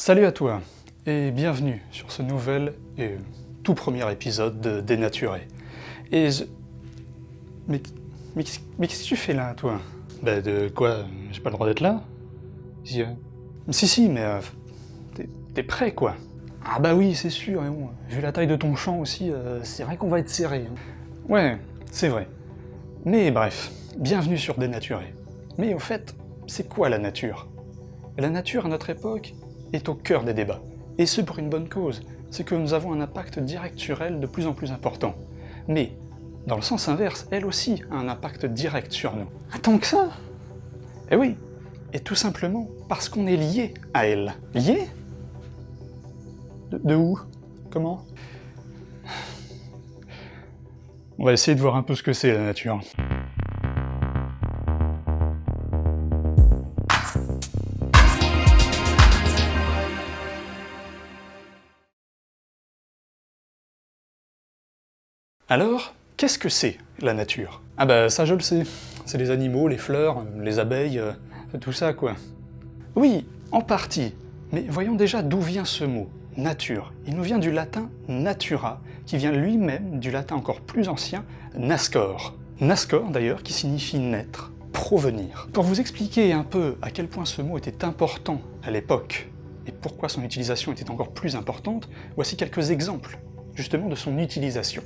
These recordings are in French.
Salut à toi, et bienvenue sur ce nouvel et tout premier épisode de Dénaturé. Et je... Mais qu'est-ce que tu fais là, toi? Bah de quoi? J'ai pas le droit d'être là? Si, si, mais t'es prêt, quoi. Ah bah oui, c'est sûr, et bon, vu la taille de ton champ aussi, c'est vrai qu'on va être serré. Hein. Ouais, c'est vrai. Mais bref, bienvenue sur Dénaturé. Mais au fait, c'est quoi la nature? La nature, à notre époque, est au cœur des débats. Et ce pour une bonne cause, c'est que nous avons un impact direct sur elle de plus en plus important. Mais, dans le sens inverse, elle aussi a un impact direct sur nous. Ah, tant que ça? Eh oui, et tout simplement parce qu'on est lié à elle. Lié? De où? Comment? On va essayer de voir un peu ce que c'est la nature. Alors, qu'est-ce que c'est, la nature? Ah bah ça je le sais, c'est les animaux, les fleurs, les abeilles, tout ça quoi. Oui, en partie, mais voyons déjà d'où vient ce mot, nature. Il nous vient du latin natura, qui vient lui-même du latin encore plus ancien, nascor. Nascor d'ailleurs, qui signifie naître, provenir. Pour vous expliquer un peu à quel point ce mot était important à l'époque, et pourquoi son utilisation était encore plus importante, voici quelques exemples, justement de son utilisation.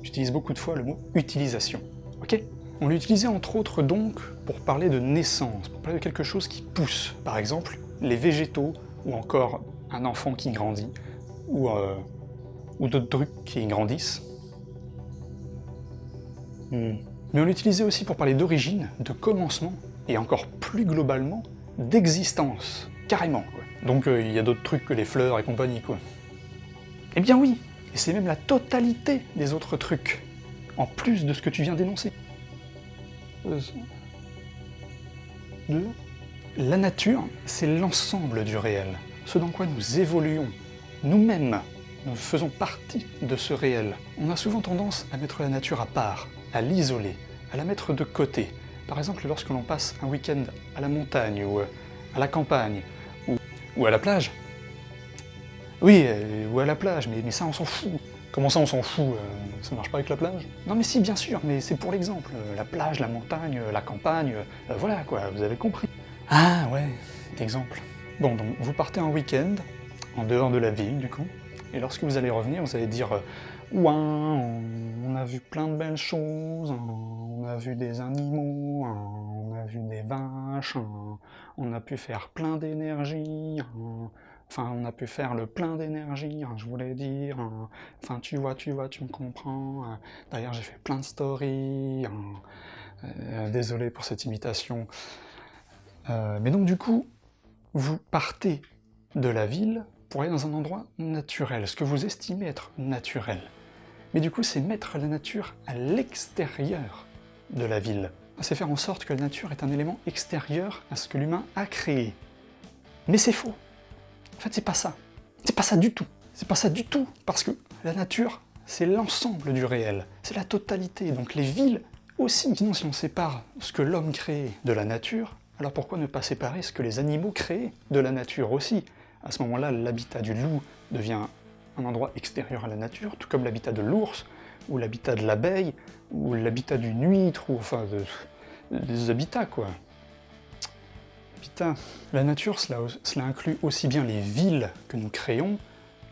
J'utilise beaucoup de fois le mot « utilisation », ok? On l'utilisait entre autres donc pour parler de naissance, pour parler de quelque chose qui pousse, par exemple les végétaux, ou encore un enfant qui grandit, ou d'autres trucs qui grandissent. Mais on l'utilisait aussi pour parler d'origine, de commencement, et encore plus globalement, d'existence, carrément, quoi. Donc il y a d'autres trucs que les fleurs et compagnie, quoi. Eh bien oui, et c'est même la totalité des autres trucs, en plus de ce que tu viens d'énoncer. La nature, c'est l'ensemble du réel, ce dans quoi nous évoluons. Nous-mêmes, nous faisons partie de ce réel. On a souvent tendance à mettre la nature à part, à l'isoler, à la mettre de côté. Par exemple, lorsque l'on passe un week-end à la montagne, ou à la campagne, ou à la plage. Oui, ou à la plage, mais ça on s'en fout. Comment ça on s'en fout? Ça marche pas avec la plage? Non mais si, bien sûr, mais c'est pour l'exemple. La plage, la montagne, la campagne, voilà quoi, vous avez compris. Ah ouais, exemple. Bon, donc vous partez en week-end, en dehors de la ville du coup, et lorsque vous allez revenir, vous allez dire ouah, on a vu plein de belles choses, on a vu des animaux, on a vu des vaches, on a pu faire plein d'énergie, enfin on a pu faire le plein d'énergie, je voulais dire, enfin tu vois, tu me comprends, d'ailleurs j'ai fait plein de stories, désolé pour cette imitation. Mais donc du coup, vous partez de la ville pour aller dans un endroit naturel, ce que vous estimez être naturel. Mais du coup, c'est mettre la nature à l'extérieur de la ville. C'est faire en sorte que la nature est un élément extérieur à ce que l'humain a créé. Mais c'est faux. En fait, c'est pas ça. C'est pas ça du tout. C'est pas ça du tout, parce que la nature, c'est l'ensemble du réel. C'est la totalité. Donc les villes aussi. Sinon, si on sépare ce que l'homme crée de la nature, alors pourquoi ne pas séparer ce que les animaux créent de la nature aussi? À ce moment-là, l'habitat du loup devient un endroit extérieur à la nature, tout comme l'habitat de l'ours, ou l'habitat de l'abeille, ou l'habitat d'une huître, ou enfin des habitats quoi. Habitat. La nature, cela inclut aussi bien les villes que nous créons,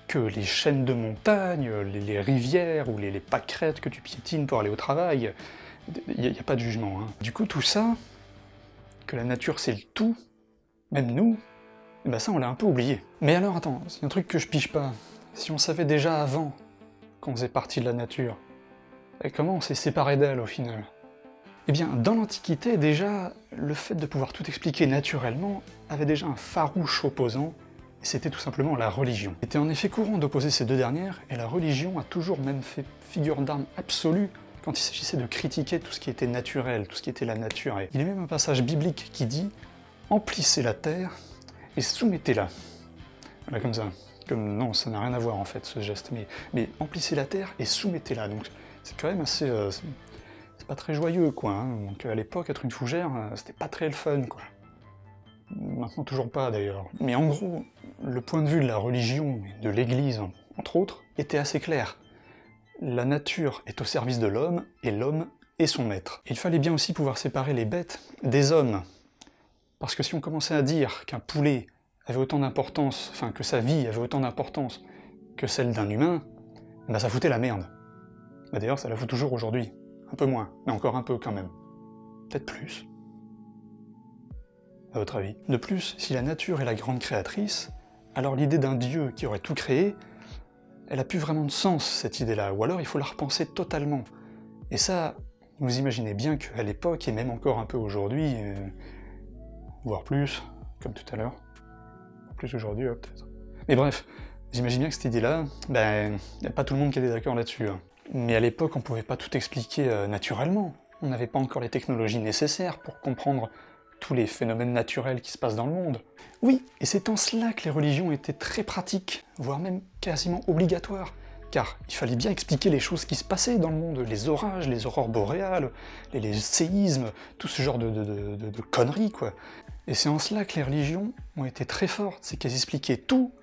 que les chaînes de montagnes, les rivières, ou les pâquerettes que tu piétines pour aller au travail. Il n'y a pas de jugement. Hein. Du coup, tout ça, que la nature c'est le tout, même nous, eh ben ça on l'a un peu oublié. Mais alors attends, c'est un truc que je pige pas. Si on savait déjà avant qu'on faisait partie de la nature, et comment on s'est séparé d'elle au final? Eh bien, dans l'Antiquité, déjà, le fait de pouvoir tout expliquer naturellement avait déjà un farouche opposant, et c'était tout simplement la religion. Il était en effet courant d'opposer ces deux dernières, et la religion a toujours même fait figure d'arme absolue quand il s'agissait de critiquer tout ce qui était naturel, tout ce qui était la nature. Et il y a même un passage biblique qui dit « Emplissez la terre et soumettez-la ». Voilà, comme ça. Comme, non, ça n'a rien à voir en fait, ce geste, mais emplissez la terre et soumettez-la. Donc c'est quand même assez... c'est pas très joyeux, quoi. Hein. Donc à l'époque, être une fougère, c'était pas très le fun, quoi. Maintenant, toujours pas, d'ailleurs. Mais en gros, le point de vue de la religion et de l'Église, entre autres, était assez clair. La nature est au service de l'homme, et l'homme est son maître. Il fallait bien aussi pouvoir séparer les bêtes des hommes. Parce que si on commençait à dire qu'un poulet avait autant d'importance, enfin que sa vie avait autant d'importance que celle d'un humain, bah ça foutait la merde. Bah d'ailleurs, ça la fout toujours aujourd'hui. Un peu moins, mais encore un peu quand même. Peut-être plus. À votre avis. De plus, si la nature est la grande créatrice, alors l'idée d'un dieu qui aurait tout créé, elle a plus vraiment de sens, cette idée-là, ou alors il faut la repenser totalement. Et ça, vous imaginez bien qu'à l'époque, et même encore un peu aujourd'hui, voire plus, comme tout à l'heure, plus aujourd'hui, peut-être. Mais bref, j'imagine bien que cette idée-là, ben, y a pas tout le monde qui était d'accord là-dessus. Hein. Mais à l'époque, on pouvait pas tout expliquer naturellement. On n'avait pas encore les technologies nécessaires pour comprendre tous les phénomènes naturels qui se passent dans le monde. Oui, et c'est en cela que les religions étaient très pratiques, voire même quasiment obligatoires, car il fallait bien expliquer les choses qui se passaient dans le monde, les orages, les aurores boréales, les séismes, tout ce genre de conneries, quoi. Et c'est en cela que les religions ont été très fortes, c'est qu'elles expliquaient tout,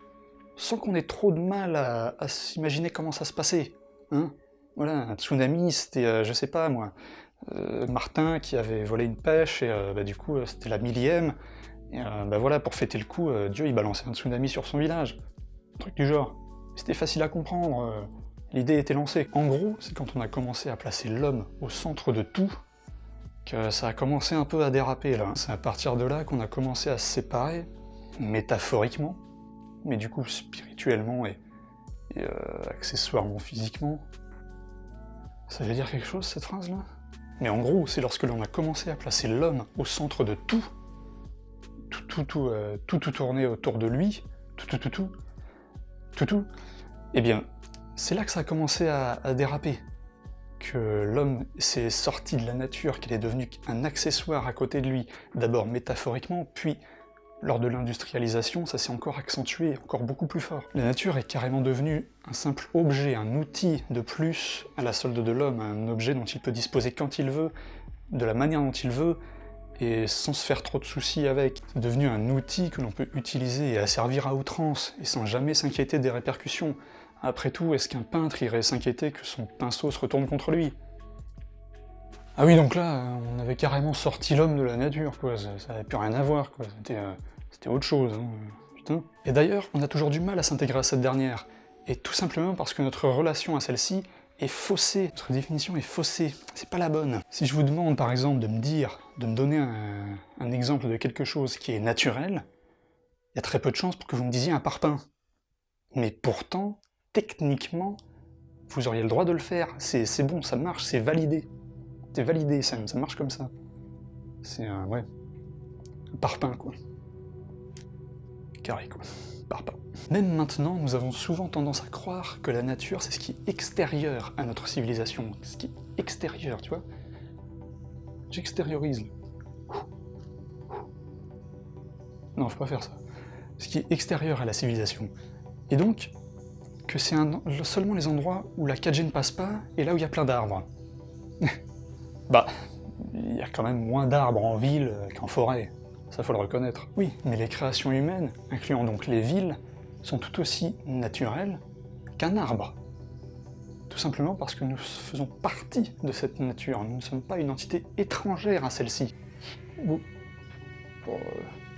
sans qu'on ait trop de mal à s'imaginer comment ça se passait. Hein, voilà, un tsunami, c'était, je sais pas moi, Martin qui avait volé une pêche, et bah, du coup c'était la millième, et bah voilà, pour fêter le coup, Dieu il balançait un tsunami sur son village. Un truc du genre. C'était facile à comprendre, l'idée était lancée. En gros, c'est quand on a commencé à placer l'homme au centre de tout, que ça a commencé un peu à déraper là. C'est à partir de là qu'on a commencé à se séparer, métaphoriquement, mais du coup spirituellement et accessoirement physiquement. Ça veut dire quelque chose cette phrase là? Mais en gros, c'est lorsque l'on a commencé à placer l'homme au centre de tout tourner autour de lui, eh bien, c'est là que ça a commencé à déraper. Que l'homme s'est sorti de la nature, qu'il est devenu un accessoire à côté de lui, d'abord métaphoriquement, puis lors de l'industrialisation, ça s'est encore accentué, encore beaucoup plus fort. La nature est carrément devenue un simple objet, un outil de plus à la solde de l'homme, un objet dont il peut disposer quand il veut, de la manière dont il veut, et sans se faire trop de soucis avec. C'est devenu un outil que l'on peut utiliser et asservir à outrance, et sans jamais s'inquiéter des répercussions. Après tout, est-ce qu'un peintre irait s'inquiéter que son pinceau se retourne contre lui? Ah oui, donc là, on avait carrément sorti l'homme de la nature, quoi, ça avait plus rien à voir, quoi, c'était autre chose, hein, putain. Et d'ailleurs, on a toujours du mal à s'intégrer à cette dernière, et tout simplement parce que notre relation à celle-ci est faussée, notre définition est faussée, c'est pas la bonne. Si je vous demande par exemple de me donner un exemple de quelque chose qui est naturel, il y a très peu de chances pour que vous me disiez un parpaing. Mais pourtant, techniquement, vous auriez le droit de le faire, c'est bon, ça marche, c'est validé. C'est validé, ça marche comme ça. C'est ouais, un parpaing quoi. Carré quoi, parpaing. Même maintenant, nous avons souvent tendance à croire que la nature, c'est ce qui est extérieur à notre civilisation, ce qui est extérieur, tu vois. J'extériorise. Non, je peux pas faire ça. Ce qui est extérieur à la civilisation. Et donc, que c'est seulement les endroits où la 4G ne passe pas, et là où il y a plein d'arbres. Bah, il y a quand même moins d'arbres en ville qu'en forêt, ça faut le reconnaître. Oui, mais les créations humaines, incluant donc les villes, sont tout aussi naturelles qu'un arbre. Tout simplement parce que nous faisons partie de cette nature, nous ne sommes pas une entité étrangère à celle-ci.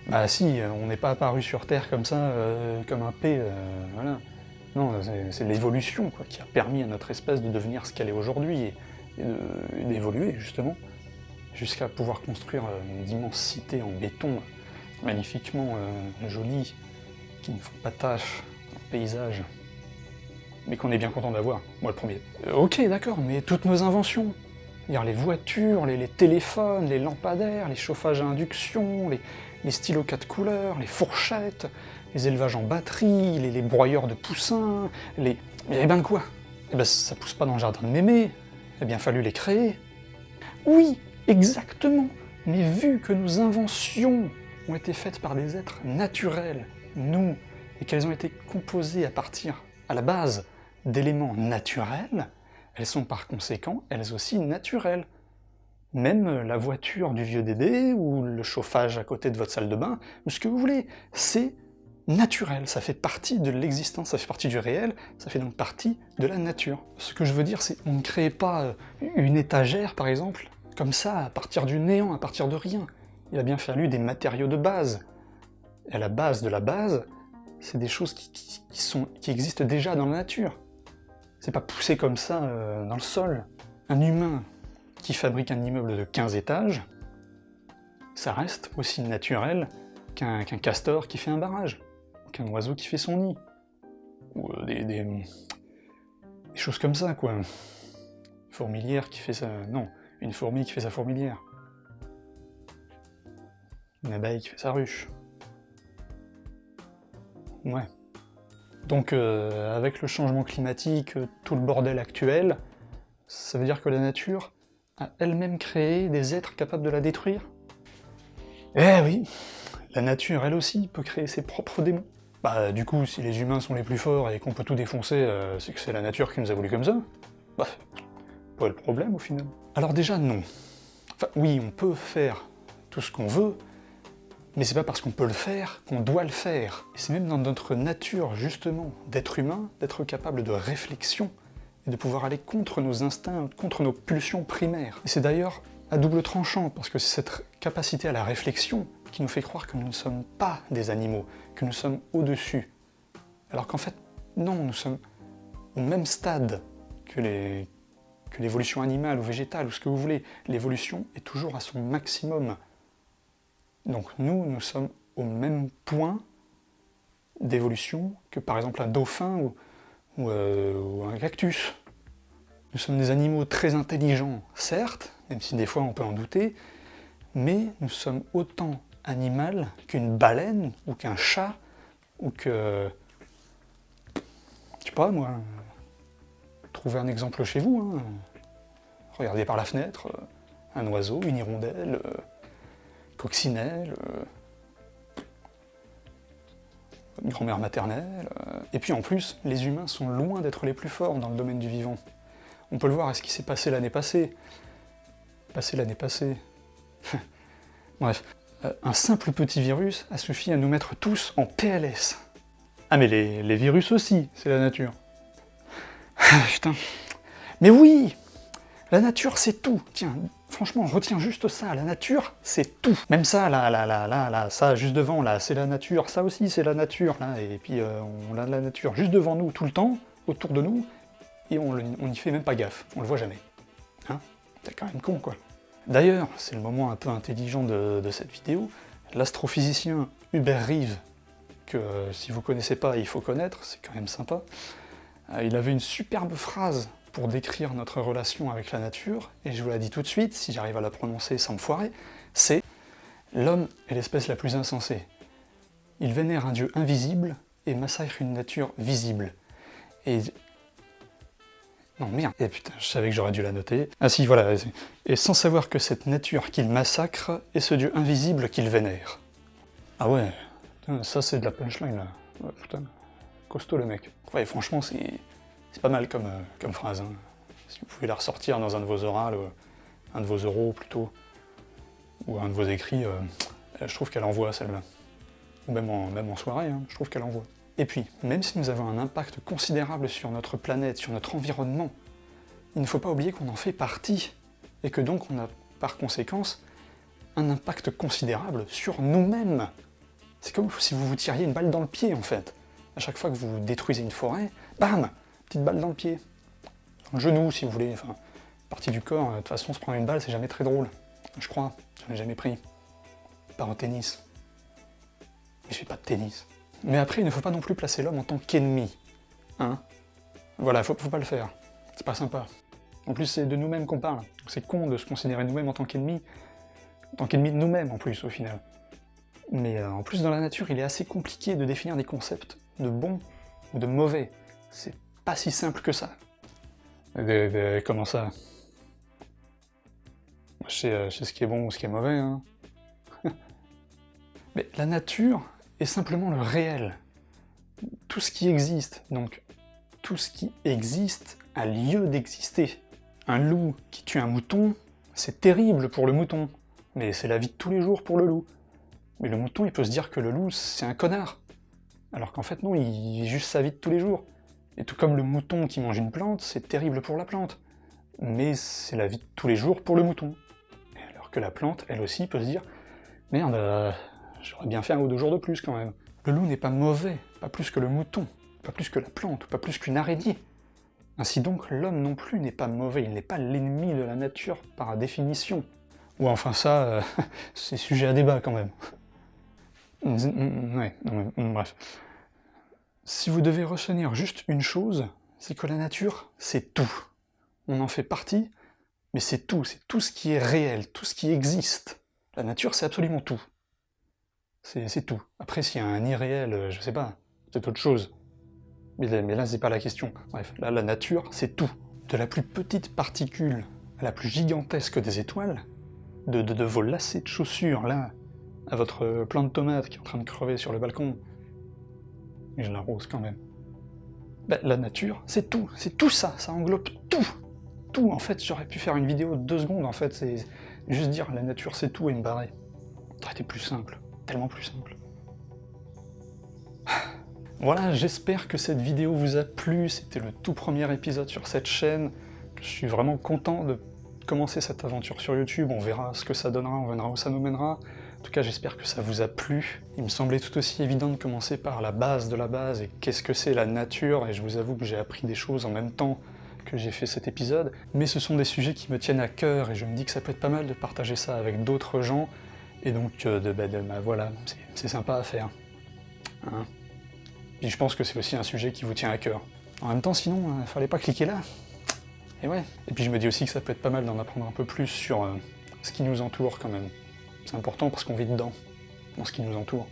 Bah si, on n'est pas apparu sur Terre comme ça, comme un P, voilà. Non, c'est l'évolution quoi, qui a permis à notre espèce de devenir ce qu'elle est aujourd'hui, et d'évoluer justement, jusqu'à pouvoir construire une immense cité en béton, magnifiquement jolie, qui ne font pas tâche dans le paysage, mais qu'on est bien content d'avoir, moi le premier. Ok, d'accord, mais toutes nos inventions, les voitures, les téléphones, les lampadaires, les chauffages à induction, les stylos 4 couleurs, les fourchettes, les élevages en batterie, les broyeurs de poussins, Eh ben quoi? Eh ben ça pousse pas dans le jardin de mémé, il a bien fallu les créer. Oui, exactement, mais vu que nos inventions ont été faites par des êtres naturels, nous, et qu'elles ont été composées à la base, d'éléments naturels, elles sont par conséquent, elles aussi, naturelles. Même la voiture du vieux Dédé, ou le chauffage à côté de votre salle de bain, ou ce que vous voulez, c'est naturel, ça fait partie de l'existence, ça fait partie du réel, ça fait donc partie de la nature. Ce que je veux dire, c'est qu'on ne crée pas une étagère, par exemple, comme ça, à partir du néant, à partir de rien. Il a bien fallu des matériaux de base. Et à la base de la base, c'est des choses qui existent déjà dans la nature. C'est pas poussé comme ça dans le sol. Un humain qui fabrique un immeuble de 15 étages, ça reste aussi naturel qu'un castor qui fait un barrage, qu'un oiseau qui fait son nid, ou des choses comme ça, quoi. Une fourmilière qui fait sa... Non, une fourmi qui fait sa fourmilière. Une abeille qui fait sa ruche. Ouais. Donc, avec le changement climatique, tout le bordel actuel, ça veut dire que la nature a elle-même créé des êtres capables de la détruire? Eh oui, la nature, elle aussi, peut créer ses propres démons. Bah, du coup, si les humains sont les plus forts et qu'on peut tout défoncer, c'est que c'est la nature qui nous a voulu comme ça. Bah, pas le problème, au final. Alors déjà, non. Enfin, oui, on peut faire tout ce qu'on veut, mais c'est pas parce qu'on peut le faire qu'on doit le faire. Et c'est même dans notre nature, justement, d'être humain, d'être capable de réflexion, et de pouvoir aller contre nos instincts, contre nos pulsions primaires. Et c'est d'ailleurs à double tranchant, parce que c'est cette capacité à la réflexion qui nous fait croire que nous ne sommes pas des animaux, que nous sommes au-dessus. Alors qu'en fait, non, nous sommes au même stade que l'évolution animale ou végétale, ou ce que vous voulez. L'évolution est toujours à son maximum. Donc nous sommes au même point d'évolution que par exemple un dauphin ou un cactus. Nous sommes des animaux très intelligents, certes, même si des fois on peut en douter, mais nous sommes autant animal qu'une baleine, ou qu'un chat, ou que... Je sais pas moi, trouvez un exemple chez vous, hein. Regardez par la fenêtre, un oiseau, une hirondelle, coccinelle, une grand-mère maternelle... Et puis en plus, les humains sont loin d'être les plus forts dans le domaine du vivant. On peut le voir à ce qui s'est passé l'année passée. Bref, un simple petit virus a suffi à nous mettre tous en PLS. Ah mais les virus aussi, c'est la nature. Ah, putain. Mais oui, la nature c'est tout. Tiens, franchement, retiens juste ça, la nature c'est tout. Même ça, là, ça juste devant, là, c'est la nature. Ça aussi c'est la nature, là. Et puis on a la nature juste devant nous tout le temps, autour de nous. Et on n'y fait même pas gaffe, on le voit jamais. Hein? C'est quand même con, quoi. D'ailleurs, c'est le moment un peu intelligent de cette vidéo, l'astrophysicien Hubert Reeves, que si vous connaissez pas, il faut connaître, c'est quand même sympa, il avait une superbe phrase pour décrire notre relation avec la nature, et je vous la dis tout de suite, si j'arrive à la prononcer sans me foirer, c'est « L'homme est l'espèce la plus insensée. Il vénère un dieu invisible et massacre une nature visible. » Et... Non, merde. Et putain, je savais que j'aurais dû la noter. Ah si, voilà. Et sans savoir que cette nature qu'il massacre est ce dieu invisible qu'il vénère. Ah ouais, putain, ça c'est de la punchline, là. Ouais, putain, costaud le mec. Ouais, franchement, c'est pas mal comme phrase, hein. Si vous pouvez la ressortir dans un de vos orales, un de vos oraux plutôt, ou un de vos écrits, je trouve qu'elle envoie celle-là. Ou même en soirée, hein, je trouve qu'elle envoie. Et puis, même si nous avons un impact considérable sur notre planète, sur notre environnement, il ne faut pas oublier qu'on en fait partie, et que donc on a, par conséquence, un impact considérable sur nous-mêmes. C'est comme si vous vous tiriez une balle dans le pied, en fait. À chaque fois que vous détruisez une forêt, bam, petite balle dans le pied. Dans le genou, si vous voulez, enfin, partie du corps, de toute façon, se prendre une balle, c'est jamais très drôle. Je crois, j'en ai jamais pris. Pas en tennis. Mais je fais pas de tennis. Mais après, il ne faut pas non plus placer l'homme en tant qu'ennemi. Hein? Voilà, faut pas le faire. C'est pas sympa. En plus, c'est de nous-mêmes qu'on parle. C'est con de se considérer nous-mêmes en tant qu'ennemis de nous-mêmes, en plus, au final. Mais en plus, dans la nature, il est assez compliqué de définir des concepts de bon ou de mauvais. C'est pas si simple que ça. Comment ça? Je sais ce qui est bon ou ce qui est mauvais, hein. Mais la nature est simplement le réel. Tout ce qui existe, donc tout ce qui existe a lieu d'exister. Un loup qui tue un mouton, c'est terrible pour le mouton, mais c'est la vie de tous les jours pour le loup. Mais le mouton, il peut se dire que le loup, c'est un connard. Alors qu'en fait non, il vit juste sa vie de tous les jours. Et tout comme le mouton qui mange une plante, c'est terrible pour la plante. Mais c'est la vie de tous les jours pour le mouton. Alors que la plante, elle aussi, peut se dire « Merde, j'aurais bien fait 1 ou 2 jours de plus quand même. » Le loup n'est pas mauvais, pas plus que le mouton, pas plus que la plante, pas plus qu'une araignée. Ainsi donc, l'homme non plus n'est pas mauvais, il n'est pas l'ennemi de la nature par définition. Ou enfin ça, c'est sujet à débat quand même. Ouais, bref. Si vous devez retenir juste une chose, c'est que la nature, c'est tout. On en fait partie, mais c'est tout ce qui est réel, tout ce qui existe. La nature, c'est absolument tout. C'est tout. Après, s'il y a un irréel, je sais pas, c'est autre chose. Mais là, c'est pas la question. Bref, là, la nature, c'est tout. De la plus petite particule à la plus gigantesque des étoiles, de vos lacets de chaussures, là, à votre plant de tomates qui est en train de crever sur le balcon, et je l'arrose quand même. Ben, la nature, c'est tout ça englobe tout. Tout, en fait, j'aurais pu faire une vidéo de 2 secondes, en fait, c'est juste dire la nature c'est tout et me barrer. Ça aurait été plus simple, tellement plus simple. Voilà, j'espère que cette vidéo vous a plu, c'était le tout premier épisode sur cette chaîne. Je suis vraiment content de commencer cette aventure sur YouTube, on verra ce que ça donnera, on verra où ça nous mènera. En tout cas, j'espère que ça vous a plu. Il me semblait tout aussi évident de commencer par la base de la base, et qu'est-ce que c'est la nature, et je vous avoue que j'ai appris des choses en même temps que j'ai fait cet épisode, mais ce sont des sujets qui me tiennent à cœur, et je me dis que ça peut être pas mal de partager ça avec d'autres gens, et donc voilà, c'est sympa à faire. Hein. Puis je pense que c'est aussi un sujet qui vous tient à cœur. En même temps, sinon, fallait pas cliquer là. Et ouais. Et puis je me dis aussi que ça peut être pas mal d'en apprendre un peu plus sur ce qui nous entoure quand même. C'est important parce qu'on vit dedans, dans ce qui nous entoure.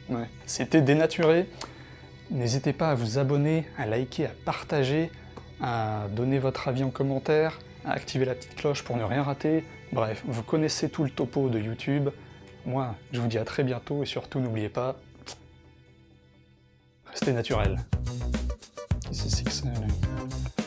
Ouais. C'était Dénaturé. N'hésitez pas à vous abonner, à liker, à partager, à donner votre avis en commentaire, à activer la petite cloche pour ne rien rater. Bref, vous connaissez tout le topo de YouTube. Moi, je vous dis à très bientôt et surtout n'oubliez pas, restez naturel. Qu'est-ce que c'est que ça, là ?